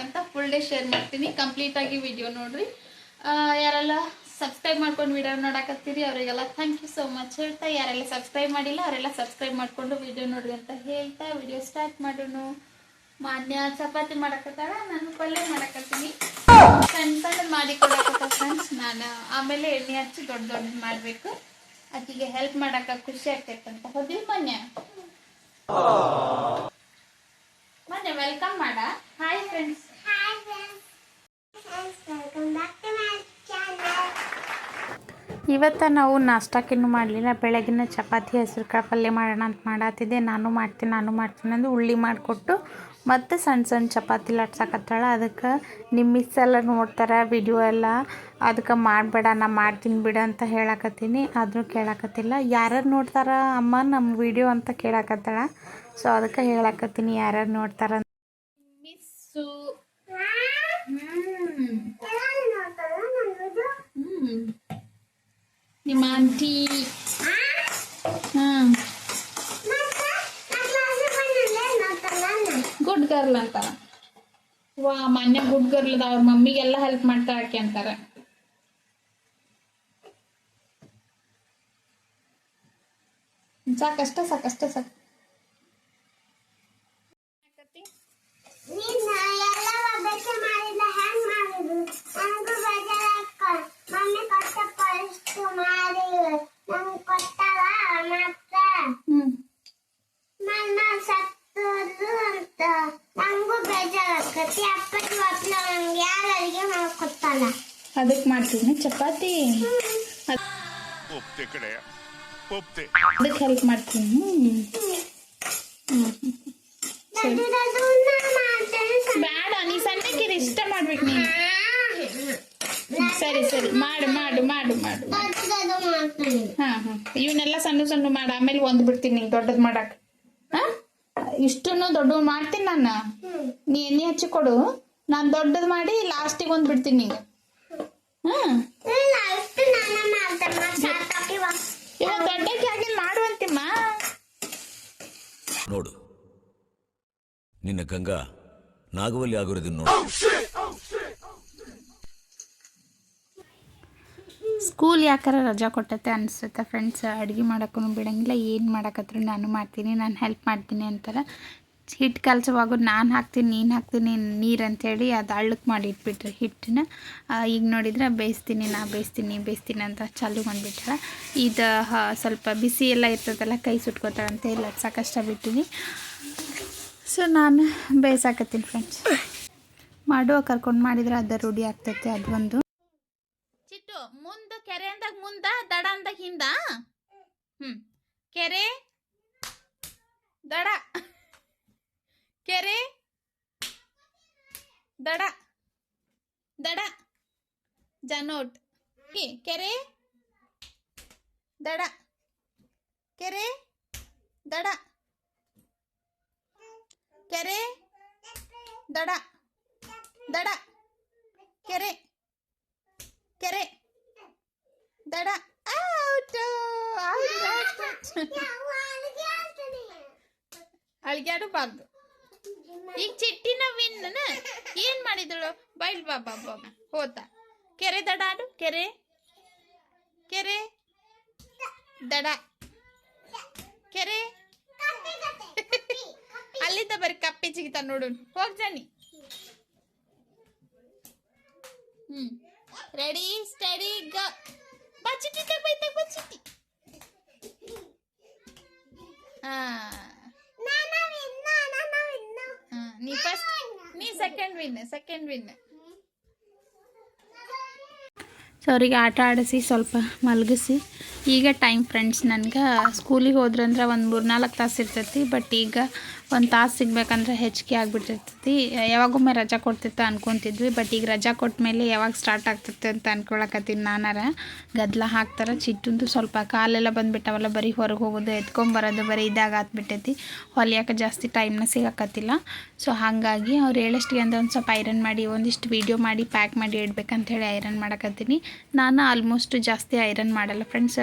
ಅಂತ full day share ಮಾಡ್ತೀನಿ. ಕಂಪ್ಲೀಟಾಗಿ ವಿಡಿಯೋ ನೋಡ್ರಿ. ಯಾರೆಲ್ಲ ಸಬ್ಸ್ಕ್ರೈಬ್ ಮಾಡ್ಕೊಂಡು ವಿಡಿಯೋ ನೋಡಕತ್ತೀರಿ ಅವರಿಗೆಲ್ಲ ಥ್ಯಾಂಕ್ ಯು ಸೋ ಮಚ್ ಹೇಳ್ತಾ, ಯಾರೆಲ್ಲ ಸಬ್ಸ್ಕ್ರೈಬ್ ಮಾಡಿಲ್ಲ ಅವರೆಲ್ಲ ಸಬ್ಸ್ಕ್ರೈಬ್ ಮಾಡಿಕೊಂಡು ವಿಡಿಯೋ ನೋಡ್ರಿ ಅಂತ ಹೇಳ್ತಾ ವಿಡಿಯೋ ಸ್ಟಾರ್ಟ್ ಮಾಡೋಣ. ಮಾನ್ಯ ಚಪಾತಿ ಮಾಡಕತ್ತಾಳ, ನಾನು ಪಲ್ಯ ಮಾಡಕತ್ತೀನಿ. ಸಣ್ಣ ಸಣ್ಣ ಮಾಡಿ ಕೊಡಕತ್ತ ಫ್ರೆಂಡ್ಸ್. ನಾನು ಆಮೇಲೆ ಎಣ್ಣೆ ಹಚ್ಚಿ ದೊಡ್ಡ ದೊಡ್ಡ ಮಾಡಬೇಕು. ಆಕೆಗೆ ಹೆಲ್ಪ್ ಮಾಡಕ್ಕೆ ಖುಷಿ ಆಗ್ತೈತಂತ. ಹೌದಿಲ್ಲ ಮಾನ್ಯ? ಮಾನ್ಯ ವೆಲ್ಕಮ್ ಮಾಡ. Hi friends. ಇವತ್ತು ನಾವು ನಾಷ್ಟಕ್ಕೇನು ಮಾಡಲಿಲ್ಲ. ಬೆಳಗಿನ ಚಪಾತಿ ಹೆಸರು ಕಾಳು ಪಲ್ಯ ಮಾಡೋಣ ಅಂತ ಮಾಡತ್ತಿದ್ದೆ. ನಾನು ಮಾಡ್ತೀನಿ ಅಂದ್ರೆ ಉಳ್ಳಿ ಮಾಡಿಕೊಟ್ಟು ಮತ್ತು ಸಣ್ಣ ಸಣ್ಣ ಚಪಾತಿ ಲಟ್ಸಕತ್ತಾಳ. ಅದಕ್ಕೆ ನಿಮ್ಮ ಮಿಸ್ ಎಲ್ಲ ನೋಡ್ತಾರೆ ವಿಡಿಯೋ ಎಲ್ಲ, ಅದಕ್ಕೆ ಮಾಡಬೇಡ ನಾ ಮಾಡ್ತೀನಿ ಬಿಡು ಅಂತ ಹೇಳಕತ್ತೀನಿ. ಆದರೂ ಕೇಳಕತ್ತಿಲ್ಲ. ಯಾರ್ಯಾರು ನೋಡ್ತಾರ ಅಮ್ಮ ನಮ್ಮ ವಿಡಿಯೋ ಅಂತ ಕೇಳಕತ್ತಾಳ. ಸೊ ಅದಕ್ಕೆ ಹೇಳಕತ್ತೀನಿ ಯಾರ್ಯಾರು ನೋಡ್ತಾರ. ಮಿಸ್ಸು ನಿಮ್ಮ ಆಂಟಿ ಗುಡ್ ಗರ್ಲ್ ಅಂತಾರ. ವಾ ಮೊನ್ನೆ ಗುಡ್ ಗರ್ಲ್ ಅದ. ಅವ್ರ ಮಮ್ಮಿಗೆಲ್ಲ ಹೆಲ್ಪ್ ಮಾಡ್ತಾ ಆಕೆ ಅಂತಾರ. ಸಾಕಷ್ಟ ಸಾಕು. ಅದಕ್ಕೆ ಮಾಡ್ತೀನಿ ಚಪಾತಿ. ಅದಕ್ಕೆ ಹೆಲ್ಪ್ ಮಾಡ್ತೀನಿ. ಬೇಡ, ನೀ ಸಣ್ಣಕ್ಕಿರಿ ಇಷ್ಟ ಮಾಡ್ಬೇಕು ನೀನು. ಸರಿ ಮಾಡು. ಹಾಂ ಇವನ್ನೆಲ್ಲ ಸಣ್ಣ ಮಾಡು. ಆಮೇಲೆ ಒಂದು ಬಿಡ್ತೀನಿ ನಿಂಗೆ ದೊಡ್ಡದು ಮಾಡಕ್ಕೆ. ಇಷ್ಟನ್ನು ದೊಡ್ಡವು ಮಾಡ್ತೀನಿ ನಾನು. ನೀ ಎಣ್ಣೆ ಹಚ್ಚಿ ಕೊಡು, ನಾನು ದೊಡ್ಡದು ಮಾಡಿ ಲಾಸ್ಟಿಗೆ ಒಂದು ಬಿಡ್ತೀನಿ ನಿಂಗೆ. ಇವಾಗ ದೊಡ್ಡಕ್ಕೆ ಆಗಿ ಮಾಡುವಂತಿಮ್ಮ. ನೋಡು ನಿನ್ನ ಗಂಗಾ ನಾಗವಲ್ಲಿ ಆಗಿರೋದನ್ನ ನೋಡು. ಸ್ಕೂಲ್ ಯಾಕಾರ ರಜಾ ಕೊಟ್ಟೈತೆ ಅನಿಸುತ್ತೆ ಫ್ರೆಂಡ್ಸ್. ಅಡುಗೆ ಮಾಡೋಕ್ಕೂ ಬಿಡಂಗಿಲ್ಲ. ಏನು ಮಾಡೋಕತ್ರು ನಾನು ಮಾಡ್ತೀನಿ, ನಾನು ಹೆಲ್ಪ್ ಮಾಡ್ತೀನಿ ಅಂತಾರೆ. ಹಿಟ್ಟು ಕಲಸುವಾಗ ನಾನು ಹಾಕ್ತೀನಿ ನೀನು ಹಾಕ್ತೀನಿ ನೀರು ಅಂಥೇಳಿ ಅದು ಹಳ್ಳಕ್ಕೆ ಮಾಡಿ ಇಟ್ಬಿಟ್ರಿ ಹಿಟ್ಟನ್ನ. ಈಗ ನೋಡಿದ್ರೆ ಬೇಯಿಸ್ತೀನಿ ಅಂತ ಚಾಲು ಬಂದುಬಿಟ್ರೆ. ಇದು ಸ್ವಲ್ಪ ಬಿಸಿ ಎಲ್ಲ ಇರ್ತದಲ್ಲ, ಕೈ ಸುಟ್ಕೋತಾಳೆ ಅಂತ ಇಲ್ಲ ಸಾಕಷ್ಟ ಬಿಟ್ಟಿನಿ. ಸೊ ನಾನು ಬೇಯಿಸಾಕತ್ತೀನಿ ಫ್ರೆಂಡ್ಸ್. ಮಾಡುವ ಕರ್ಕೊಂಡು ಮಾಡಿದ್ರೆ ಅದು ರೂಢಿ ಆಗ್ತೈತೆ. ಅದು ಒಂದು ಚಿಟ್ಟು ಮುಂದೆ ಕೆರೆ ಅಂದಾಗ ಮುಂದ, ದಡ ಅಂದಾಗ ಹಿಂದ. ಕೆರೆ ದಡ, ಕೆರೆ ದಡ ಜನೋಟ್. ಕೆರೆ ದಡ, ಕೆರೆ ದಡ, ಕೆರೆ ದಡ, ಕೆರೆ ದಡ. ಅಳಿಗಾಡಬಾರ್ದು. ಈಗ ಚಿಟ್ಟಿನ ವಿನ್ ಏನ್ ಮಾಡಿದಳು? ಬೈಲ್ ಬಾಬಾ ಹೋತ. ಕೆರೆ ದಡ ಆಡು. ಕೆರೆ ದಡ, ಕೆರೆ ಅಲ್ಲಿದ್ದ ಬರೀ ಕಪ್ಪೆ ಸಿಗ್ತಾ ನೋಡು. ಹೋಗ್ ಜಾನಿ. ರೆಡಿ ಸ್ಟಡಿ ಗೋ. ಬಚ್ಚಿಟ್ಟಿ ಬಚ್ಚಿಟ್ಟಿ. ನೀ ಫಸ್ಟ್, ನೀ ಸೆಕೆಂಡ್ ವಿನ್. ಸೊ ಅವರಿಗೆ ಆಟ ಆಡಿಸಿ ಸ್ವಲ್ಪ ಮಲಗಿಸಿ ಈಗ ಟೈಮ್ ಫ್ರೆಂಡ್ಸ್. ನನಗೆ ಸ್ಕೂಲಿಗೆ ಹೋದ್ರಂದ್ರೆ ಒಂದು 3-4 ತಾಸು ಇರ್ತೈತಿ. ಬಟ್ ಈಗ 1 ತಾಸು ಸಿಗ್ಬೇಕಂದ್ರೆ ಹೆಚ್ಚಿಗೆ ಆಗಿಬಿಟ್ಟಿರ್ತೈತಿ. ಯಾವಾಗೊಮ್ಮೆ ರಜಾ ಕೊಡ್ತಿತ್ತು ಅನ್ಕೊತಿದ್ವಿ. ಬಟ್ ಈಗ ರಜಾ ಕೊಟ್ಟ ಮೇಲೆ ಯಾವಾಗ ಸ್ಟಾರ್ಟ್ ಆಗ್ತೈತೆ ಅಂತ ಅನ್ಕೊಳಕತ್ತೀನಿ. ನಾನಾರ ಗದ್ದಲ ಹಾಕ್ತಾರೆ. ಚಿಟ್ಟಂದು ಸ್ವಲ್ಪ ಕಾಲೆಲ್ಲ ಬಂದುಬಿಟ್ಟವಲ್ಲ, ಬರೀ ಹೊರಗೆ ಹೋಗೋದು ಎತ್ಕೊಂಬರೋದು ಬರೀ ಇದಾಗ ಆಗ್ಬಿಟ್ಟೈತಿ. ಹೊಲಿಯೋಕೆ ಜಾಸ್ತಿ ಟೈಮ್ನ ಸಿಗಕತ್ತಿಲ್ಲ. ಸೊ ಹಾಗಾಗಿ ಅವ್ರು ಹೇಳಷ್ಟಿಗೆ ಅಂದರೆ ಒಂದು ಸ್ವಲ್ಪ ಐರನ್ ಮಾಡಿ ಒಂದಿಷ್ಟು ವೀಡಿಯೋ ಮಾಡಿ ಪ್ಯಾಕ್ ಮಾಡಿ ಇಡಬೇಕಂಥೇಳಿ ಐರನ್ ಮಾಡಕತ್ತೀನಿ. ನಾನು ಆಲ್ಮೋಸ್ಟ್ ಜಾಸ್ತಿ ಐರನ್ ಮಾಡಲ್ಲ ಫ್ರೆಂಡ್ಸ್.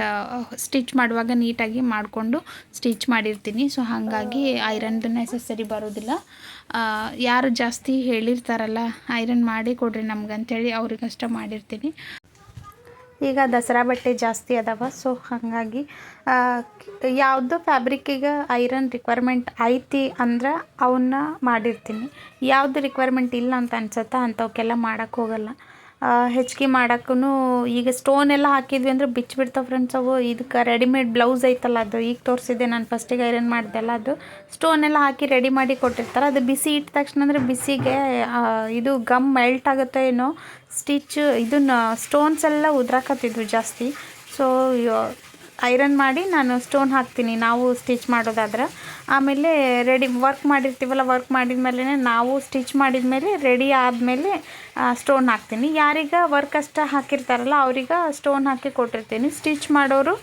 ಸ್ಟಿಚ್ ಮಾಡುವಾಗ ನೀಟಾಗಿ ಮಾಡಿಕೊಂಡು ಸ್ಟಿಚ್ ಮಾಡಿರ್ತೀನಿ. ಸೊ ಹಾಗಾಗಿ ಐರನ್ದನ್ನು ಅನ್ನೆಸೆಸರಿ ಬರೋದಿಲ್ಲ. ಯಾರು ಜಾಸ್ತಿ ಹೇಳಿರ್ತಾರಲ್ಲ ಐರನ್ ಮಾಡಿ ಕೊಡ್ರಿ ನಮ್ಗೆ ಅಂಥೇಳಿ ಅವ್ರಿಗಷ್ಟೇ ಮಾಡಿರ್ತೀನಿ. ಈಗ ದಸರಾ ಬಟ್ಟೆ ಜಾಸ್ತಿ ಅದಾವ, ಸೊ ಹಾಗಾಗಿ ಯಾವುದು ಫ್ಯಾಬ್ರಿಕ್ಕಿಗೆ ಐರನ್ ರಿಕ್ವೈರ್ಮೆಂಟ್ ಐತಿ ಅಂದ್ರೆ ಅವನ್ನ ಮಾಡಿರ್ತೀನಿ. ಯಾವುದು ರಿಕ್ವೈರ್ಮೆಂಟ್ ಇಲ್ಲ ಅಂತ ಅನ್ಸುತ್ತಾ ಅಂಥವಕ್ಕೆಲ್ಲ ಮಾಡೋಕ್ಕೆ ಹೋಗಲ್ಲ. ಹೆಚ್ಚಿಗೆ ಮಾಡೋಕ್ಕೂ ಈಗ ಸ್ಟೋನ್ ಎಲ್ಲ ಹಾಕಿದ್ವಿ ಅಂದರೆ ಬಿಚ್ಚಿಬಿಡ್ತಾವೆ ಫ್ರೆಂಡ್ಸ್. ಅವು ಇದಕ್ಕೆ ರೆಡಿಮೇಡ್ ಬ್ಲೌಸ್ ಐತಲ್ಲ, ಅದು ಈಗ ತೋರಿಸಿದ್ದೆ ನಾನು ಫಸ್ಟಿಗೆ ಐರನ್ ಮಾಡಿದೆಲ್ಲ, ಅದು ಸ್ಟೋನ್ ಎಲ್ಲ ಹಾಕಿ ರೆಡಿ ಮಾಡಿ ಕೊಟ್ಟಿರ್ತಾರೆ. ಅದು ಬಿಸಿ ಇಟ್ಟ ತಕ್ಷಣ ಅಂದರೆ ಬಿಸಿಗೆ ಇದು ಗಮ್ ಮೆಲ್ಟ್ ಆಗುತ್ತೆ ಏನೋ, ಸ್ಟಿಚ್ ಇದನ್ನು ಸ್ಟೋನ್ಸ್ ಎಲ್ಲ ಉದ್ರಾಕತ್ತಿದ್ವು ಜಾಸ್ತಿ. ಸೊ ಐರನ್ ಮಾಡಿ ನಾನು ಸ್ಟೋನ್ ಹಾಕ್ತೀನಿ ನಾವು ಸ್ಟಿಚ್ ಮಾಡೋದಾದ್ರೆ. ಆಮೇಲೆ ರೆಡಿ ವರ್ಕ್ ಮಾಡಿರ್ತೀವಲ್ಲ, ವರ್ಕ್ ಮಾಡಿದ್ಮೇಲೆ ನಾವು ಸ್ಟಿಚ್ ಮಾಡಿದ್ಮೇಲೆ ರೆಡಿ ಆದಮೇಲೆ ಸ್ಟೋನ್ ಹಾಕ್ತೀನಿ. ಯಾರಿಗೆ ವರ್ಕ್ ಅಷ್ಟೇ ಹಾಕಿರ್ತಾರಲ್ಲ ಅವ್ರಿಗೆ ಸ್ಟೋನ್ ಹಾಕಿ ಕೊಟ್ಟಿರ್ತೀನಿ. ಸ್ಟಿಚ್ ಮಾಡೋರು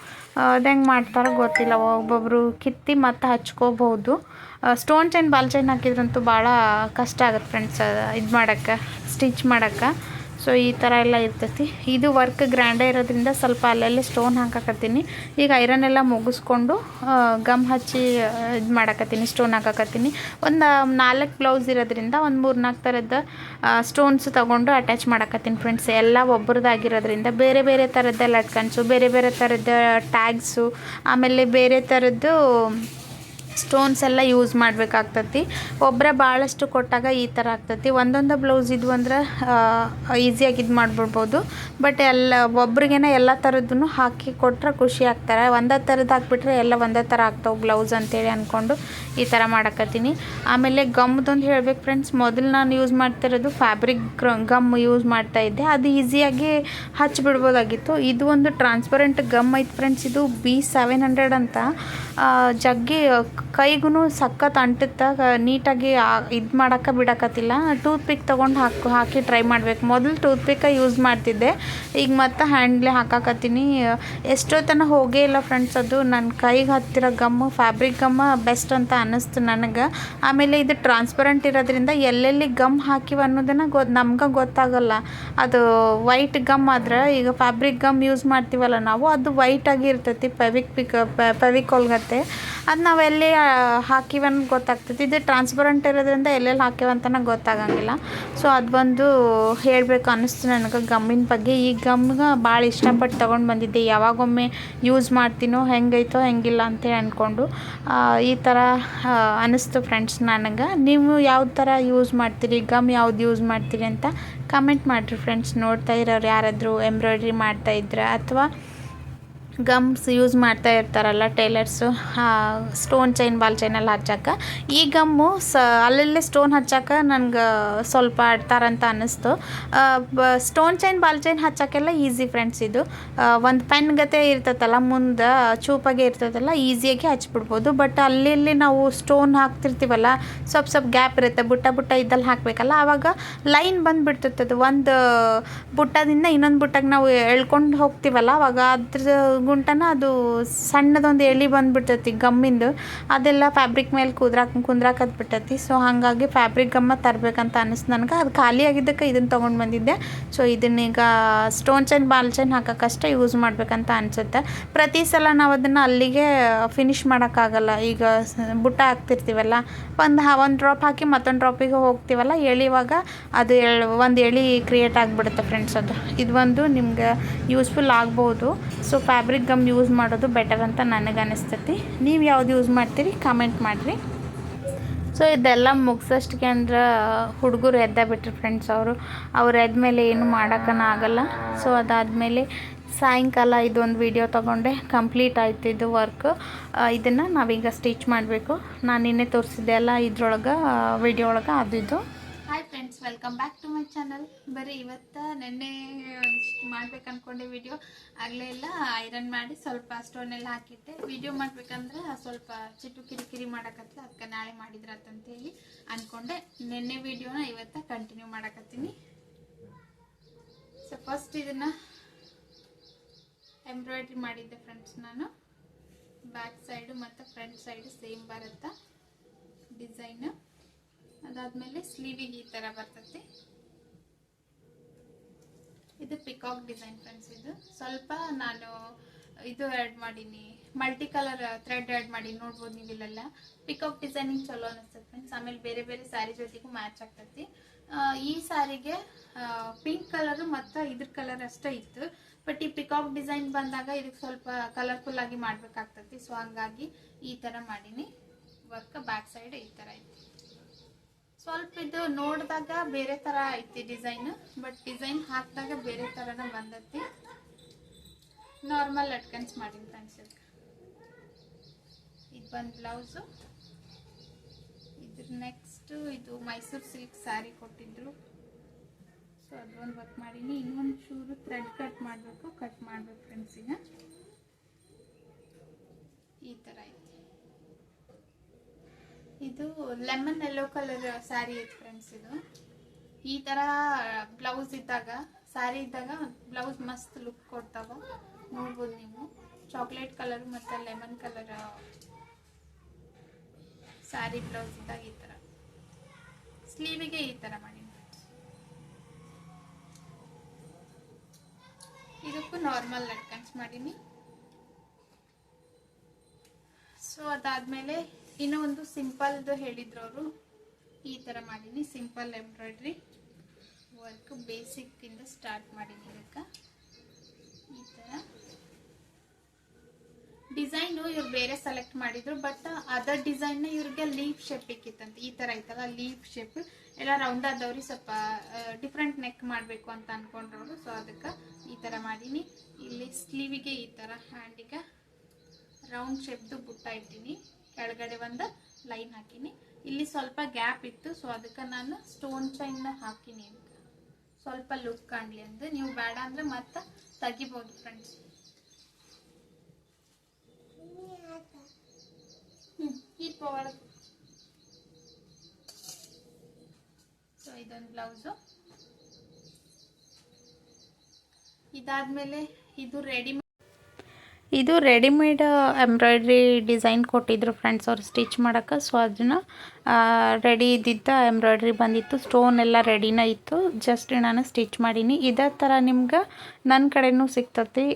ಅದು ಹೆಂಗೆ ಮಾಡ್ತಾರೋ ಗೊತ್ತಿಲ್ಲ, ಒಬ್ಬೊಬ್ಬರು ಕಿತ್ತಿ ಮತ್ತು ಹಚ್ಕೋಬಹುದು. ಸ್ಟೋನ್ ಚೈನ್ ಬಾಲ್ ಚೈನ್ ಹಾಕಿದ್ರಂತೂ ಭಾಳ ಕಷ್ಟ ಆಗುತ್ತೆ ಫ್ರೆಂಡ್ಸ್ ಇದು ಮಾಡೋಕ್ಕೆ, ಸ್ಟಿಚ್ ಮಾಡೋಕ್ಕೆ. ಸೊ ಈ ಥರ ಎಲ್ಲ ಇರ್ತೈತಿ. ಇದು ವರ್ಕ್ ಗ್ರ್ಯಾಂಡೇ ಇರೋದ್ರಿಂದ ಸ್ವಲ್ಪ ಅಲ್ಲೆಲ್ಲ ಸ್ಟೋನ್ ಹಾಕಕತ್ತೀನಿ. ಈಗ ಐರನ್ ಎಲ್ಲ ಮುಗಿಸ್ಕೊಂಡು ಗಮ್ ಹಚ್ಚಿ ಇದು ಮಾಡಕತ್ತೀನಿ, ಸ್ಟೋನ್ ಹಾಕಕತ್ತೀನಿ. ಒಂದು 4 ಬ್ಲೌಸ್ ಇರೋದ್ರಿಂದ ಒಂದು 3-4 ಥರದ ಸ್ಟೋನ್ಸ್ ತೊಗೊಂಡು ಅಟ್ಯಾಚ್ ಮಾಡಕತ್ತೀನಿ ಫ್ರೆಂಡ್ಸ್. ಎಲ್ಲ ಒಬ್ಬರದಾಗಿರೋದ್ರಿಂದ ಬೇರೆ ಬೇರೆ ಥರದ ಲಟ್ಕನ್ಸು, ಬೇರೆ ಬೇರೆ ಥರದ ಟ್ಯಾಗ್ಸು, ಆಮೇಲೆ ಬೇರೆ ಥರದ್ದು ಸ್ಟೋನ್ಸ್ ಎಲ್ಲ ಯೂಸ್ ಮಾಡಬೇಕಾಗ್ತತಿ. ಒಬ್ಬರೇ ಭಾಳಷ್ಟು ಕೊಟ್ಟಾಗ ಈ ಥರ ಆಗ್ತತಿ. ಒಂದೊಂದು ಬ್ಲೌಸ್ ಇದ್ವು ಅಂದ್ರೆ ಈಸಿಯಾಗಿ ಇದು ಮಾಡಿಬಿಡ್ಬೋದು. ಬಟ್ ಒಬ್ರಿಗೇನೆ ಎಲ್ಲ ಥರದ್ದು ಹಾಕಿ ಕೊಟ್ಟರೆ ಖುಷಿ ಆಗ್ತಾರೆ. ಒಂದೇ ಥರದ್ದು ಹಾಕ್ಬಿಟ್ರೆ ಎಲ್ಲ ಒಂದೇ ಥರ ಆಗ್ತಾವೆ ಬ್ಲೌಸ್ ಅಂತೇಳಿ ಅಂದ್ಕೊಂಡು ಈ ಥರ ಮಾಡಕತ್ತೀನಿ. ಆಮೇಲೆ ಗಮ್ದೊಂದು ಹೇಳ್ಬೇಕು ಫ್ರೆಂಡ್ಸ್, ಮೊದಲು ನಾನು ಯೂಸ್ ಮಾಡ್ತಿರೋದು ಫ್ಯಾಬ್ರಿಕ್ ಗಮ್ ಯೂಸ್ ಮಾಡ್ತಾಯಿದ್ದೆ. ಅದು ಈಸಿಯಾಗಿ ಹಚ್ಚಿಬಿಡ್ಬೋದಾಗಿತ್ತು. ಇದು ಒಂದು ಟ್ರಾನ್ಸ್ಪರೆಂಟ್ ಗಮ್ ಐತೆ ಫ್ರೆಂಡ್ಸ್, ಇದು B700 ಅಂತ. ಜಗ್ಗಿ ಕೈಗೂ ಸಖತ್ ಅಂಟುತ್ತೆ, ನೀಟಾಗಿ ಇದು ಮಾಡೋಕ್ಕೆ ಬಿಡಕತ್ತಿಲ್ಲ. ಟೂತ್ ಪಿಕ್ ತೊಗೊಂಡು ಹಾಕಿ ಟ್ರೈ ಮಾಡಬೇಕು. ಮೊದಲು ಟೂತ್ ಪಿಕ್ಕ ಯೂಸ್ ಮಾಡ್ತಿದ್ದೆ, ಈಗ ಮತ್ತೆ ಹ್ಯಾಂಡ್ಲೇ ಹಾಕಾಕತ್ತೀನಿ. ಎಷ್ಟೋ ತನಕ ಹೋಗೇ ಇಲ್ಲ ಫ್ರೆಂಡ್ಸ್. ಅದು ನನ್ನ ಕೈಗೆ ಹತ್ತಿರೋ ಗಮ್ಮು ಫ್ಯಾಬ್ರಿಕ್ ಗಮ್ಮ ಬೆಸ್ಟ್ ಅಂತ ಅನ್ನಿಸ್ತು ನನಗೆ. ಆಮೇಲೆ ಇದು ಟ್ರಾನ್ಸ್ಪರೆಂಟ್ ಇರೋದ್ರಿಂದ ಎಲ್ಲೆಲ್ಲಿ ಗಮ್ ಹಾಕಿವ ಅನ್ನೋದನ್ನು ನಮ್ಗೆ ಗೊತ್ತಾಗಲ್ಲ. ಅದು ವೈಟ್ ಗಮ್ ಆದ್ರೆ, ಈಗ ಫ್ಯಾಬ್ರಿಕ್ ಗಮ್ ಯೂಸ್ ಮಾಡ್ತೀವಲ್ಲ ನಾವು, ಅದು ವೈಟಾಗಿ ಇರ್ತೈತಿ, ಫೆವಿಕಾಲ್ಗತ್ತೆ. ಅದು ನಾವೆಲ್ಲಿ ಹಾಕಿವನ್ ಗೊತ್ತಾಗ್ತೈತಿ. ಇದು ಟ್ರಾನ್ಸ್ಪರೆಂಟ್ ಇರೋದ್ರಿಂದ ಎಲ್ಲೆಲ್ಲಿ ಹಾಕಿವಂತನ ಗೊತ್ತಾಗಂಗಿಲ್ಲ. ಸೊ ಅದು ಬಂದು ಹೇಳಬೇಕು ಅನ್ನಿಸ್ತು ನನಗೆ ಗಮ್ಮಿನ ಬಗ್ಗೆ. ಈ ಗಮ್ಗೆ ಭಾಳ ಇಷ್ಟಪಟ್ಟು ತೊಗೊಂಡು ಬಂದಿದ್ದೆ. ಯಾವಾಗೊಮ್ಮೆ ಯೂಸ್ ಮಾಡ್ತೀನೋ ಹೆಂಗೈತೋ ಹೆಂಗಿಲ್ಲ ಅಂತೇಳಿ ಅಂದ್ಕೊಂಡು ಈ ಥರ ಅನ್ನಿಸ್ತು ಫ್ರೆಂಡ್ಸ್ ನನಗೆ. ನೀವು ಯಾವ ಥರ ಯೂಸ್ ಮಾಡ್ತೀರಿ, ಗಮ್ ಯಾವ್ದು ಯೂಸ್ ಮಾಡ್ತೀರಿ ಅಂತ ಕಮೆಂಟ್ ಮಾಡಿರಿ ಫ್ರೆಂಡ್ಸ್. ನೋಡ್ತಾ ಇರೋರು ಯಾರಾದರೂ ಎಂಬ್ರಾಯ್ಡ್ರಿ ಮಾಡ್ತಾಯಿದ್ರೆ ಅಥವಾ ಗಮ್ಸ್ ಯೂಸ್ ಮಾಡ್ತಾ ಇರ್ತಾರಲ್ಲ ಟೈಲರ್ಸು, ಸ್ಟೋನ್ ಚೈನ್ ಬಾಲ್ ಚೈನೆಲ್ಲ ಹಚ್ಚಕ್ಕೆ, ಈ ಗಮ್ಮು ಅಲ್ಲಲ್ಲೇ ಸ್ಟೋನ್ ಹಚ್ಚಕ್ಕೆ ನನಗೆ ಸ್ವಲ್ಪ ಆಡ್ತಾರಂತ ಅನ್ನಿಸ್ತು. ಸ್ಟೋನ್ ಚೈನ್ ಬಾಲ್ ಚೈನ್ ಹಚ್ಚಕ್ಕೆಲ್ಲ ಈಸಿ ಫ್ರೆಂಡ್ಸ್. ಇದು ಒಂದು ಪೆನ್ ಗತೆ ಇರ್ತೈತಲ್ಲ, ಮುಂದೆ ಚೂಪಾಗೆ ಇರ್ತೈತಲ್ಲ, ಈಸಿಯಾಗಿ ಹಚ್ಬಿಡ್ಬೋದು. ಬಟ್ ಅಲ್ಲಿ ನಾವು ಸ್ಟೋನ್ ಹಾಕ್ತಿರ್ತೀವಲ್ಲ, ಸ್ವಲ್ಪ ಗ್ಯಾಪ್ ಇರುತ್ತೆ, ಬುಟ್ಟ ಇದ್ದಲ್ಲಿ ಹಾಕಬೇಕಲ್ಲ, ಆವಾಗ ಲೈನ್ ಬಂದುಬಿಡ್ತಿರ್ತದೆ. ಒಂದು ಬುಟ್ಟದಿಂದ ಇನ್ನೊಂದು ಬುಟ್ಟಕ್ಕೆ ನಾವು ಎಳ್ಕೊಂಡು ಹೋಗ್ತೀವಲ್ಲ, ಆವಾಗ ಅದ್ರ ಗುಂಟನ ಅದು ಸಣ್ಣದೊಂದು ಎಳೆ ಬಂದುಬಿಡ್ತೈತಿ ಗಮ್ಮಿಂದು. ಅದೆಲ್ಲ ಫ್ಯಾಬ್ರಿಕ್ ಮೇಲೆ ಕುಂದ್ರಾಕತ್ ಬಿಟ್ಟೈತಿ. ಸೊ ಹಾಗಾಗಿ ಫ್ಯಾಬ್ರಿಕ್ ಗಮ್ಮ ತರಬೇಕಂತ ಅನ್ನಿಸ್ತು ನನಗೆ. ಅದು ಖಾಲಿ ಆಗಿದ್ದಕ್ಕೆ ಇದನ್ನು ತೊಗೊಂಡು ಬಂದಿದ್ದೆ. ಸೊ ಇದನ್ನೀಗ ಸ್ಟೋನ್ ಚೈನ್ ಬಾಲ್ ಚೈನ್ ಹಾಕೋಕ್ಕಷ್ಟೇ ಯೂಸ್ ಮಾಡಬೇಕಂತ ಅನಿಸುತ್ತೆ. ಪ್ರತಿ ಸಲ ನಾವು ಅದನ್ನು ಅಲ್ಲಿಗೆ ಫಿನಿಷ್ ಮಾಡೋಕ್ಕಾಗಲ್ಲ. ಈಗ ಬುಟ್ಟ ಹಾಕ್ತಿರ್ತೀವಲ್ಲ, ಒಂದು ಡ್ರಾಪ್ ಹಾಕಿ ಮತ್ತೊಂದು ಡ್ರಾಪಿಗೆ ಹೋಗ್ತೀವಲ್ಲ, ಎಳಿವಾಗ ಅದು ಒಂದು ಎಳೆ ಕ್ರಿಯೇಟ್ ಆಗಿಬಿಡುತ್ತೆ ಫ್ರೆಂಡ್ಸ್. ಇದು ಒಂದು ನಿಮ್ಗೆ ಯೂಸ್ಫುಲ್ ಆಗ್ಬೋದು. ಸೊ ಫ್ಯಾಬ್ರಿಕ್ ಗಮ್ ಯೂಸ್ ಮಾಡೋದು ಬೆಟರ್ ಅಂತ ನನಗೆ ಅನಿಸ್ತೈತಿ. ನೀವು ಯಾವ್ದು ಯೂಸ್ ಮಾಡ್ತೀರಿ ಕಮೆಂಟ್ ಮಾಡಿರಿ. ಸೊ ಇದೆಲ್ಲ ಮುಗಿಸೋಷ್ಟಿಗೆ ಅಂದ್ರೆ ಹುಡುಗರು ಬಿಟ್ರು ಫ್ರೆಂಡ್ಸ್. ಅವ್ರು ಎದ್ಮೇಲೆ ಏನು ಮಾಡೋಕ್ಕನ ಆಗಲ್ಲ. ಸೊ ಅದಾದಮೇಲೆ ಸಾಯಂಕಾಲ ಇದೊಂದು ವಿಡಿಯೋ ತೊಗೊಂಡೆ, ಕಂಪ್ಲೀಟ್ ಆಯ್ತು ಇದು ವರ್ಕ್. ಇದನ್ನು ನಾವೀಗ ಸ್ಟಿಚ್ ಮಾಡಬೇಕು. ನಾನು ನಿನ್ನೆ ತೋರಿಸಿದ್ದೆ ಅಲ್ಲ ಇದ್ರೊಳಗೆ ವಿಡಿಯೋ ಒಳಗೆ ಅದು. Hi friends, welcome back to my channel. ಬರೀ ಇವತ್ತು ನೆನ್ನೆ ಇಷ್ಟು ಮಾಡ್ಬೇಕು ಅಂದ್ಕೊಂಡೆ ವಿಡಿಯೋ, ಆಗಲೇ ಎಲ್ಲ ಐರನ್ ಮಾಡಿ ಸ್ವಲ್ಪ ಸ್ಟೋನೆಲ್ಲ ಹಾಕಿದ್ದೆ. ವಿಡಿಯೋ ಮಾಡ್ಬೇಕಂದ್ರೆ ಸ್ವಲ್ಪ ಚಿಟ್ಟು ಕಿರಿಕಿರಿ ಮಾಡಕತ್ತಲ್ಲ, ಅದಕ್ಕೆ ನಾಳೆ ಮಾಡಿದ್ರಂತೇಳಿ ಅಂದ್ಕೊಂಡೆ. ನೆನ್ನೆ ವಿಡಿಯೋನ ಇವತ್ತು ಕಂಟಿನ್ಯೂ ಮಾಡಕತ್ತೀನಿ. ಸೊ ಫಸ್ಟ್ ಇದನ್ನು ಎಂಬ್ರಾಯ್ಡ್ರಿ ಮಾಡಿದ್ದೆ ಫ್ರೆಂಡ್ಸ್ ನಾನು. ಬ್ಯಾಕ್ ಸೈಡು ಮತ್ತು ಫ್ರಂಟ್ ಸೈಡು ಸೇಮ್ ಬರುತ್ತೆ ಡಿಸೈನ್. ಅದಾದಮೇಲೆ ಸ್ಲೀವಿಗೆ ಈ ಥರ ಬರ್ತೈತಿ. ಇದು ಪಿಕಾಕ್ ಡಿಸೈನ್ ಫ್ರೆಂಡ್ಸ್. ಇದು ಸ್ವಲ್ಪ ನಾನು ಇದು ಆ್ಯಡ್ ಮಾಡೀನಿ, ಮಲ್ಟಿ ಕಲರ್ ಥ್ರೆಡ್ ಆ್ಯಡ್ ಮಾಡಿ ನೋಡ್ಬೋದು ನೀವು ಇಲ್ಲೆಲ್ಲ. ಪಿಕಾಕ್ ಡಿಸೈನಿಂಗ್ ಚಲೋ ಅನಿಸ್ತದೆ ಫ್ರೆಂಡ್ಸ್. ಆಮೇಲೆ ಬೇರೆ ಬೇರೆ ಸ್ಯಾರಿ ಜೊತೆಗೂ ಮ್ಯಾಚ್ ಆಗ್ತೈತಿ. ಈ ಸ್ಯಾರಿಗೆ ಪಿಂಕ್ ಕಲರ್ ಮತ್ತು ಇದ್ರ ಕಲರ್ ಅಷ್ಟೇ ಇತ್ತು. ಬಟ್ ಈ ಪಿಕಾಕ್ ಡಿಸೈನ್ ಬಂದಾಗ ಇದಕ್ಕೆ ಸ್ವಲ್ಪ ಕಲರ್ಫುಲ್ ಆಗಿ ಮಾಡ್ಬೇಕಾಗ್ತೈತಿ. ಸೊ ಹಂಗಾಗಿ ಈ ಥರ ಮಾಡೀನಿ. ವರ್ಕ್ ಬ್ಯಾಕ್ ಸೈಡ್ ಈ ಥರ ಐತಿ. ಸ್ವಲ್ಪ ಇದು ನೋಡಿದಾಗ ಬೇರೆ ಥರ ಐತಿ ಡಿಸೈನ್, ಬಟ್ ಡಿಸೈನ್ ಹಾಕಿದಾಗ ಬೇರೆ ಥರನ ಬಂದೈತಿ. ನಾರ್ಮಲ್ ಲಟ್ಕನ್ಸ್ ಮಾಡೀನಿ ಫ್ರೆಂಡ್ಸ್. ಇದು ಬಂದು ಬ್ಲೌಸು. ಇದ್ರ ನೆಕ್ಸ್ಟ್ ಇದು ಮೈಸೂರು ಸಿಲ್ಕ್ ಸ್ಯಾರಿ ಕೊಟ್ಟಿದ್ರು. ಸೊ ಅದೊಂದು ವರ್ಕ್ ಮಾಡೀನಿ. ಇನ್ನೊಂದು ಚೂರು ಥ್ರೆಡ್ ಕಟ್ ಮಾಡಬೇಕು ಫ್ರೆಂಡ್ಸ್. ಈಗ ಈ ಥರ ಐತಿ. ಇದು ಲೆಮನ್ ಯೆಲ್ಲೋ ಕಲರ್ ಸ್ಯಾರಿ ಐತಿ ಫ್ರೆಂಡ್ಸ್. ಇದು ಈ ಥರ ಬ್ಲೌಸ್ ಇದ್ದಾಗ, ಸ್ಯಾರಿ ಇದ್ದಾಗ ಬ್ಲೌಸ್ ಮಸ್ತ್ ಲುಕ್ ಕೊಡ್ತಾವ. ನೋಡ್ಬೋದು ನೀವು. ಚಾಕ್ಲೇಟ್ ಕಲರ್ ಮತ್ತು ಲೆಮನ್ ಕಲರ್ ಸ್ಯಾರಿ ಬ್ಲೌಸ್ ಇದ್ದಾಗ ಈ ಥರ. ಸ್ಲೀವಿಗೆ ಈ ಥರ ಮಾಡಿ. ಇದಕ್ಕೂ ನಾರ್ಮಲ್ ಲಟ್ಕನ್ಸ್ ಮಾಡೀನಿ. ಸೊ ಅದಾದಮೇಲೆ ಇನ್ನೂ ಒಂದು ಸಿಂಪಲ್ದು ಹೇಳಿದ್ರು ಅವರು. ಈ ಥರ ಮಾಡೀನಿ. ಸಿಂಪಲ್ ಎಂಬ್ರಾಯ್ಡ್ರಿ ವರ್ಕ್ ಬೇಸಿಕ್ಕಿಂದ ಸ್ಟಾರ್ಟ್ ಮಾಡೀನಿ. ಇದಕ್ಕೆ ಈ ಥರ ಡಿಸೈನು ಇವ್ರು ಬೇರೆ ಸೆಲೆಕ್ಟ್ ಮಾಡಿದ್ರು. ಬಟ್ ಅದರ್ ಡಿಸೈನ್ನ ಇವ್ರಿಗೆ ಲೀಫ್ ಶೇಪ್ ಬೇಕಿತ್ತಂತೆ. ಈ ಥರ ಐತಲ್ಲ ಲೀಫ್ ಶೇಪ್ ಎಲ್ಲ ರೌಂಡ್ ಆದವ್ರಿಗೆ ಸ್ವಲ್ಪ ಡಿಫ್ರೆಂಟ್ ನೆಕ್ ಮಾಡಬೇಕು ಅಂತ ಅಂದ್ಕೊಂಡ್ರವರು. ಸೊ ಅದಕ್ಕೆ ಈ ಥರ ಮಾಡೀನಿ. ಇಲ್ಲಿ ಸ್ಲೀವಿಗೆ ಈ ಥರ ಹ್ಯಾಂಡಿಗೆ ರೌಂಡ್ ಶೇಪ್ದು ಬುಟ್ಟ ಇಟ್ಟೀನಿ. ಕೆಳಗಡೆ ಒಂದು ಲೈನ್ ಹಾಕಿನಿ. ಇಲ್ಲಿ ಸ್ವಲ್ಪ ಗ್ಯಾಪ್ ಇತ್ತು. ಸೊ ಅದಕ್ಕೆ ನಾನು ಸ್ಟೋನ್ ಚೈನ್ ಹಾಕಿನಿ. ಸ್ವಲ್ಪ ಲುಕ್ ಕಾಣಲಿ ಅಂತ. ನೀವು ಬೇಡ ಅಂದರೆ ಮತ್ತೆ ತೆಗಿಬೋದು ಫ್ರೆಂಡ್ಸ್. ಸೊ ಇದೊಂದು ಬ್ಲೌಸು. ಇದಾದ್ಮೇಲೆ ಇದು ರೆಡಿಮೇಡ್ ಎಂಬ್ರಾಯ್ಡ್ರಿ ಡಿಸೈನ್ ಕೊಟ್ಟಿದ್ರು ಫ್ರೆಂಡ್ಸ್ ಅವ್ರು ಸ್ಟಿಚ್ ಮಾಡೋಕ್ಕೆ. ಸೊ ಅದನ್ನು ರೆಡಿ ಇದ್ದಿದ್ದ ಎಂಬ್ರಾಯ್ಡ್ರಿ ಬಂದಿತ್ತು. ಸ್ಟೋನ್ ಎಲ್ಲ ರೆಡಿನ ಇತ್ತು. ಜಸ್ಟ್ ನಾನು ಸ್ಟಿಚ್ ಮಾಡೀನಿ. ಇದೇ ಥರ ನಿಮ್ಗೆ ನನ್ನ ಕಡೆನೂ ಸಿಗ್ತತಿ.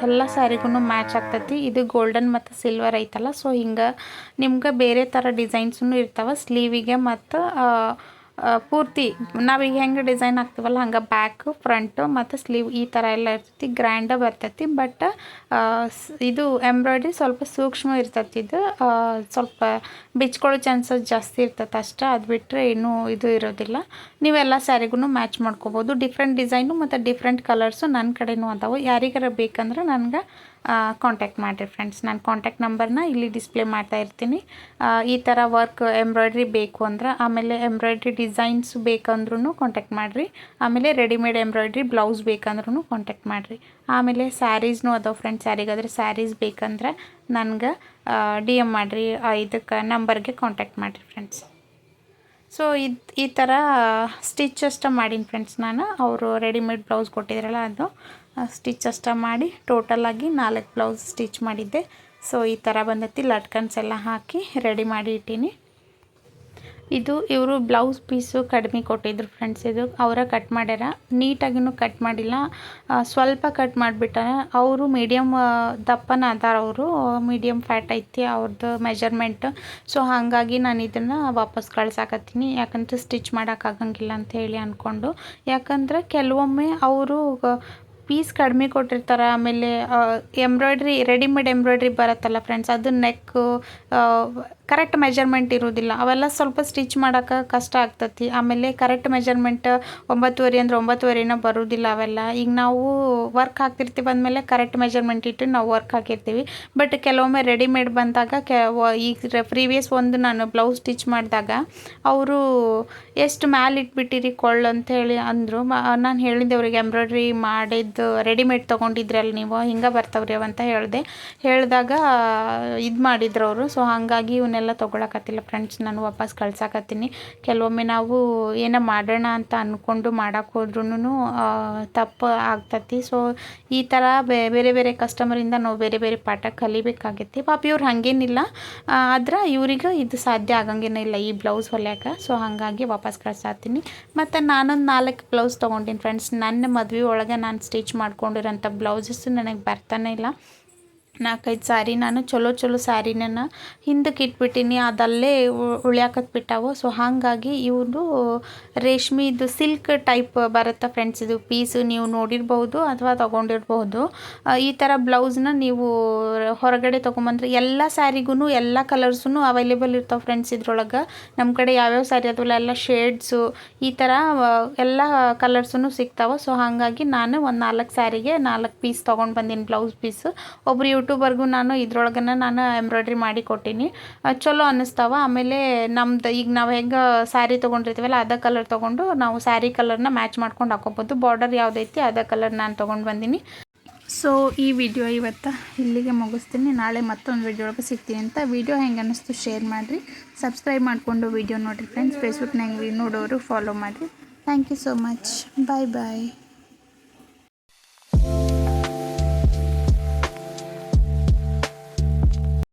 ಎಲ್ಲ ಸ್ಯಾರಿಗೂ ಮ್ಯಾಚ್ ಆಗ್ತತಿ. ಇದು ಗೋಲ್ಡನ್ ಮತ್ತು ಸಿಲ್ವರ್ ಐತಲ್ಲ. ಸೊ ಹಿಂಗೆ ನಿಮ್ಗೆ ಬೇರೆ ಥರ ಡಿಸೈನ್ಸೂ ಇರ್ತಾವೆ. ಸ್ಲೀವಿಗೆ ಮತ್ತು ಪೂರ್ತಿ ನಾವೀಗ ಹೆಂಗೆ ಡಿಸೈನ್ ಹಾಕ್ತೀವಲ್ಲ ಹಂಗೆ ಬ್ಯಾಕು ಫ್ರಂಟು ಮತ್ತು ಸ್ಲೀವ್ ಈ ಥರ ಎಲ್ಲ ಇರ್ತೈತಿ. ಗ್ರ್ಯಾಂಡ ಬರ್ತೈತಿ. ಬಟ್ ಇದು ಎಂಬ್ರಾಯ್ಡ್ರಿ ಸ್ವಲ್ಪ ಸೂಕ್ಷ್ಮ ಇರ್ತೈತಿ. ಇದು ಸ್ವಲ್ಪ ಬಿಚ್ಕೊಳ್ಳೋ ಚಾನ್ಸಸ್ ಜಾಸ್ತಿ ಇರ್ತೈತೆ ಅಷ್ಟೇ. ಅದು ಬಿಟ್ಟರೆ ಇನ್ನೂ ಇದು ಇರೋದಿಲ್ಲ. ನೀವೆಲ್ಲ ಸ್ಯಾರಿಗೂ ಮ್ಯಾಚ್ ಮಾಡ್ಕೋಬೋದು. ಡಿಫ್ರೆಂಟ್ ಡಿಸೈನು ಮತ್ತು ಡಿಫ್ರೆಂಟ್ ಕಲರ್ಸು ನನ್ನ ಕಡೆನೂ ಅದಾವೆ. ಯಾರಿಗಾರ ಬೇಕಂದ್ರೆ ನನಗೆ ಕಾಂಟ್ಯಾಕ್ಟ್ ಮಾಡಿರಿ ಫ್ರೆಂಡ್ಸ್. ನಾನು ಕಾಂಟ್ಯಾಕ್ಟ್ ನಂಬರ್ನ ಇಲ್ಲಿ ಡಿಸ್ಪ್ಲೇ ಮಾಡ್ತಾ ಇರ್ತೀನಿ. ಈ ಥರ ವರ್ಕ್ ಎಂಬ್ರಾಯ್ಡ್ರಿ ಬೇಕು ಅಂದ್ರೆ, ಆಮೇಲೆ ಎಂಬ್ರಾಯ್ಡ್ರಿ ಡಿಸೈನ್ಸ್ ಬೇಕಂದ್ರೂ ಕಾಂಟ್ಯಾಕ್ಟ್ ಮಾಡಿರಿ. ಆಮೇಲೆ ರೆಡಿಮೇಡ್ ಎಂಬ್ರಾಯ್ಡ್ರಿ ಬ್ಲೌಸ್ ಬೇಕಂದ್ರೂ ಕಾಂಟ್ಯಾಕ್ಟ್ ಮಾಡಿರಿ. ಆಮೇಲೆ ಸ್ಯಾರೀಸ್ನೂ ಅದಾವೆ ಫ್ರೆಂಡ್ಸ್. ಯಾರಿಗಾದ್ರೆ ಸ್ಯಾರೀಸ್ ಬೇಕಂದ್ರೆ ನನಗೆ DM ಮಾಡಿರಿ. ಇದಕ್ಕೆ ನಂಬರ್ಗೆ ಕಾಂಟ್ಯಾಕ್ಟ್ ಮಾಡಿರಿ ಫ್ರೆಂಡ್ಸ್. ಸೊ ಈ ಥರ ಸ್ಟಿಚ್ ಅಷ್ಟ ಮಾಡೀನಿ ಫ್ರೆಂಡ್ಸ್ ನಾನು. ಅವರು ರೆಡಿಮೇಡ್ ಬ್ಲೌಸ್ ಕೊಟ್ಟಿದ್ರಲ್ಲ ಅದು ಸ್ಟಿಚ್ ಅಷ್ಟ ಮಾಡಿ ಟೋಟಲಾಗಿ 4 ಬ್ಲೌಸ್ ಸ್ಟಿಚ್ ಮಾಡಿದ್ದೆ. ಸೊ ಈ ಥರ ಬಂದೈತಿ. ಲಟ್ಕನ್ಸ್ ಎಲ್ಲ ಹಾಕಿ ರೆಡಿ ಮಾಡಿ ಇಟ್ಟೀನಿ. ಇದು ಇವರು ಬ್ಲೌಸ್ ಪೀಸು ಕಡಿಮೆ ಕೊಟ್ಟಿದ್ರು ಫ್ರೆಂಡ್ಸ್. ಇದು ಅವರ ಕಟ್ ಮಾಡ್ಯಾರ. ನೀಟಾಗಿನೂ ಕಟ್ ಮಾಡಿಲ್ಲ, ಸ್ವಲ್ಪ ಕಟ್ ಮಾಡಿಬಿಟ್ಟಾರ. ಅವರು ಮೀಡಿಯಮ್ ದಪ್ಪನ ಅದಾರ. ಅವರು ಮೀಡಿಯಮ್ ಫ್ಯಾಟ್ ಐತಿ ಅವ್ರದ್ದು ಮೆಜರ್ಮೆಂಟ್. ಸೊ ಹಾಗಾಗಿ ನಾನು ಇದನ್ನು ವಾಪಸ್ ಕಳ್ಸಾಕತ್ತೀನಿ. ಯಾಕಂದ್ರೆ ಸ್ಟಿಚ್ ಮಾಡೋಕ್ಕಾಗಂಗಿಲ್ಲ ಅಂತ ಹೇಳಿ ಅಂದ್ಕೊಂಡು. ಯಾಕಂದರೆ ಕೆಲವೊಮ್ಮೆ ಅವರು ಪೀಸ್ ಕಡಿಮೆ ಕೊಟ್ಟಿರ್ತಾರೆ. ಆಮೇಲೆ ಎಂಬ್ರಾಯ್ಡ್ರಿ ರೆಡಿಮೇಡ್ ಎಂಬ್ರಾಯ್ಡ್ರಿ ಬರುತ್ತಲ್ಲ ಫ್ರೆಂಡ್ಸ್, ಅದು ನೆಕ್ಕು ಕರೆಕ್ಟ್ ಮೆಜರ್ಮೆಂಟ್ ಇರೋದಿಲ್ಲ. ಅವೆಲ್ಲ ಸ್ವಲ್ಪ ಸ್ಟಿಚ್ ಮಾಡೋಕೆ ಕಷ್ಟ ಆಗ್ತತಿ. ಆಮೇಲೆ ಕರೆಕ್ಟ್ ಮೆಜರ್ಮೆಂಟ್ 9.5 ಅಂದ್ರೆ 9.5 ಬರೋದಿಲ್ಲ ಅವೆಲ್ಲ. ಈಗ ನಾವು ವರ್ಕ್ ಹಾಕ್ತಿರ್ತೀವಿ ಅಂದಮೇಲೆ ಕರೆಕ್ಟ್ ಮೆಜರ್ಮೆಂಟ್ ಇಟ್ಟು ನಾವು ವರ್ಕ್ ಹಾಕಿರ್ತೀವಿ. ಬಟ್ ಕೆಲವೊಮ್ಮೆ ರೆಡಿಮೇಡ್ ಬಂದಾಗ ಈಗ ಪ್ರೀವಿಯಸ್ ಒಂದು ನಾನು ಬ್ಲೌಸ್ ಸ್ಟಿಚ್ ಮಾಡಿದಾಗ ಅವರು ಎಷ್ಟು ಮ್ಯಾಲೆ ಇಟ್ಬಿಟ್ಟಿರಿ ಕೊಳ್ಳು ಅಂತೇಳಿ ಅಂದರು. ನಾನು ಹೇಳಿದ್ದೆ ಅವ್ರಿಗೆ ಎಂಬ್ರಾಯ್ಡ್ರಿ ಮಾಡಿದ್ದು ರೆಡಿಮೇಡ್ ತೊಗೊಂಡಿದ್ರಲ್ಲ ನೀವು, ಹಿಂಗೆ ಬರ್ತಾವ್ರಿ ಅವಂತ ಹೇಳಿದಾಗ ಇದು ಮಾಡಿದ್ರು ಅವರು. ಸೊ ಹಾಗಾಗಿ ಇವನ್ನೆಲ್ಲ ತೊಗೊಳಕತ್ತಿಲ್ಲ ಫ್ರೆಂಡ್ಸ್. ನಾನು ವಾಪಸ್ ಕಳ್ಸಾಕತ್ತೀನಿ. ಕೆಲವೊಮ್ಮೆ ನಾವು ಏನೋ ಮಾಡೋಣ ಅಂತ ಅಂದ್ಕೊಂಡು ಮಾಡೋಕ್ಕೆ ಹೋದ್ರೂ ತಪ್ಪು ಆಗ್ತತಿ. ಸೊ ಈ ಥರ ಬೇರೆ ಬೇರೆ ಕಸ್ಟಮರಿಂದ ನಾವು ಬೇರೆ ಬೇರೆ ಪಾಠ ಕಲಿಬೇಕಾಗೈತಿ. ಪಾಪ ಇವ್ರು ಹಾಗೇನಿಲ್ಲ, ಆದ್ರೆ ಇವ್ರಿಗೆ ಇದು ಸಾಧ್ಯ ಆಗಂಗೇನಿಲ್ಲ ಈ ಬ್ಲೌಸ್ ಹೊಲ್ಯಾಕೆ. ಸೊ ಹಾಗಾಗಿ ವಾಪಸ್ ಕಳ್ಸಾತೀನಿ. ಮತ್ತು ನಾನೊಂದು 4 ಬ್ಲೌಸ್ ತೊಗೊಂಡಿನಿ ಫ್ರೆಂಡ್ಸ್. ನನ್ನ ಮದುವೆ ಒಳಗೆ ನಾನು ಸ್ಟಿಚ್ ಮಾಡ್ಕೊಂಡಿರೋಂಥ ಬ್ಲೌಸಸ್ ನನಗೆ ಬರ್ತಾನೆ ಇಲ್ಲ. 4-5 ಸ್ಯಾರಿ ನಾನು ಚಲೋ ಸ್ಯಾರಿನ ಹಿಂದಕ್ಕೆ ಇಟ್ಬಿಟ್ಟಿನಿ, ಅದಲ್ಲೇ ಉಳ್ಯಾಕತ್ ಬಿಟ್ಟಾವು. ಸೊ ಹಾಗಾಗಿ ಇವುದು ರೇಷ್ಮಿದು ಸಿಲ್ಕ್ ಟೈಪ್ ಬರುತ್ತೆ ಫ್ರೆಂಡ್ಸ್. ಇದು ಪೀಸು ನೀವು ನೋಡಿರ್ಬೋದು ಅಥವಾ ತೊಗೊಂಡಿರ್ಬೋದು. ಈ ಥರ ಬ್ಲೌಸ್ನ ನೀವು ಹೊರಗಡೆ ತೊಗೊಂಬಂದ್ರೆ ಎಲ್ಲ ಸ್ಯಾರಿಗೂ ಎಲ್ಲ ಕಲರ್ಸೂ ಅವೈಲೇಬಲ್ ಇರ್ತಾವೆ ಫ್ರೆಂಡ್ಸ್. ಇದ್ರೊಳಗೆ ನಮ್ಮ ಕಡೆ ಯಾವ್ಯಾವ ಸ್ಯಾರಿ ಅದಲ್ಲ ಎಲ್ಲ ಶೇಡ್ಸು ಈ ಥರ ಎಲ್ಲ ಕಲರ್ಸೂ ಸಿಗ್ತಾವೆ. ಸೊ ಹಾಗಾಗಿ ನಾನು ಒಂದು 4 ಸ್ಯಾರಿಗೆ 4 ಪೀಸ್ ತೊಗೊಂಡು ಬಂದೀನಿ, ಬ್ಲೌಸ್ ಪೀಸು. ಒಬ್ರು ಯೂಟ್ಯೂಬರ್ಗೂ ನಾನು ಇದ್ರೊಳಗನ ನಾನು ಎಂಬ್ರಾಯ್ಡ್ರಿ ಮಾಡಿ ಕೊಟ್ಟೀನಿ, ಚಲೋ ಅನ್ನಿಸ್ತಾವ. ಆಮೇಲೆ ನಮ್ದು ಈಗ ನಾವು ಹೆಂಗೆ ಸ್ಯಾರಿ ತೊಗೊಂಡಿರ್ತೀವಲ್ಲ ಅದೇ ಕಲರ್ ತೊಗೊಂಡು ನಾವು ಸ್ಯಾರಿ ಕಲರ್ನ ಮ್ಯಾಚ್ ಮಾಡ್ಕೊಂಡು ಹಾಕೋಬೋದು. ಬಾರ್ಡರ್ ಯಾವುದೈತಿ ಅದೇ ಕಲರ್ ನಾನು ತೊಗೊಂಡು ಬಂದೀನಿ. ಸೊ ಈ ವಿಡಿಯೋ ಇವತ್ತು ಇಲ್ಲಿಗೆ ಮುಗಿಸ್ತೀನಿ. ನಾಳೆ ಮತ್ತೊಂದು ವಿಡಿಯೋ ಒಳಗೆ ಸಿಗ್ತೀನಿ ಅಂತ. ವಿಡಿಯೋ ಹೆಂಗೆ ಅನ್ನಿಸ್ತು ಶೇರ್ ಮಾಡಿರಿ, ಸಬ್ಸ್ಕ್ರೈಬ್ ಮಾಡಿಕೊಂಡು ವಿಡಿಯೋ ನೋಡಿರಿ ಫ್ರೆಂಡ್ಸ್. ಫೇಸ್ಬುಕ್ನಾಗ ನೋಡೋರು ಫಾಲೋ ಮಾಡಿರಿ. Thank you so much. Bye bye.